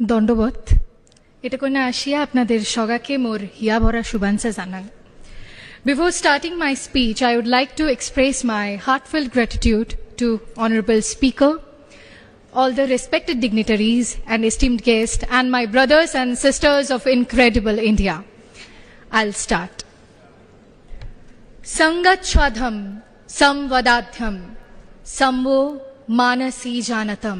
দণ্ডবোধ এটা কোনা আসিয়া আপনাদের সগাকে মোর হিয়া ভরা শুভাঞ্জা জানান। Before starting my speech, I would like to express my heartfelt gratitude to Honorable Speaker, all the respected dignitaries and esteemed guests, and my brothers and sisters of incredible India. I'll start. Sangat Shwadham Samvadadhyam Samvo Manasi Janatam.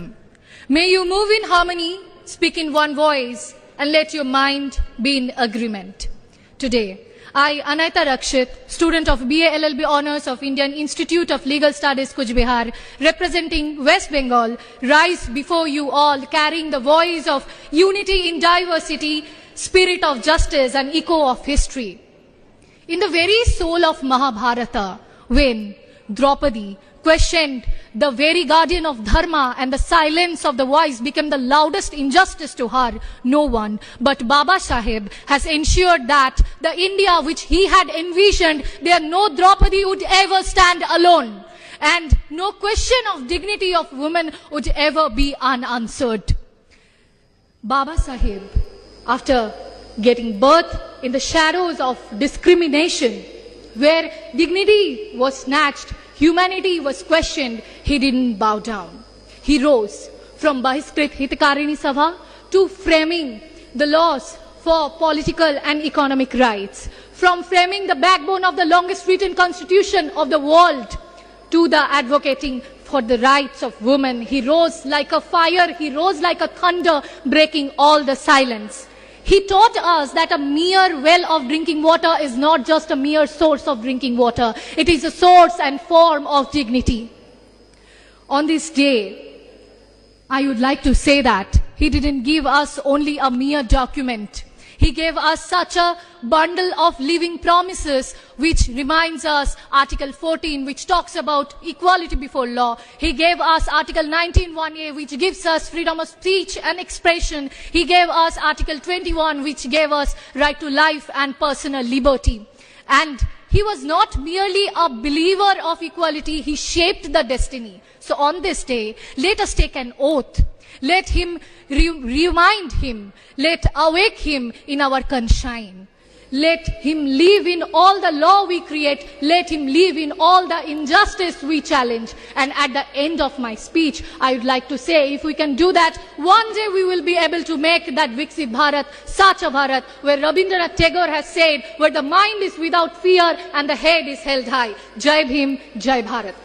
May you move in harmony, speak in one voice, and let your mind be in agreement. Today, I, Anaita Rakshit, student of BA LLB Honours of Indian Institute of Legal Studies, Kuch Bihar, representing West Bengal, rise before you all carrying the voice of unity in diversity, spirit of justice and echo of history. In the very soul of Mahabharata, when Draupadi questioned the very guardian of dharma and the silence of the voice became the loudest injustice to her, no one but Baba Saheb has ensured that the India which he had envisioned, there no Draupadi would ever stand alone, and no question of dignity of women would ever be unanswered. Baba Saheb, after getting birth in the shadows of discrimination, where dignity was snatched, humanity was questioned, he didn't bow down. He rose from Bahiskrit Hitakarini Sabha to framing the laws for political and economic rights, from framing the backbone of the longest written constitution of the world to the advocating for the rights of women. He rose like a fire, he rose like a thunder, breaking all the silence. He taught us that a mere well of drinking water is not just a mere source of drinking water. It is a source and form of dignity. On this day, I would like to say that he didn't give us only a mere document. He gave us such a bundle of living promises, which reminds us Article 14, which talks about equality before law. He gave us Article 19(1)(a), which gives us freedom of speech and expression. He gave us Article 21, which gave us right to life and personal liberty. And he was not merely a believer of equality, he shaped the destiny. So on this day, let us take an oath. Let him remind him, let awake him in our conscience. Let him live in all the law we create, let him live in all the injustice we challenge. And at the end of my speech, I would like to say, if we can do that, one day we will be able to make that Viksit Bharat, Sacha Bharat, where Rabindranath Tagore has said, where the mind is without fear and the head is held high. Jai Bhim, Jai Bharat.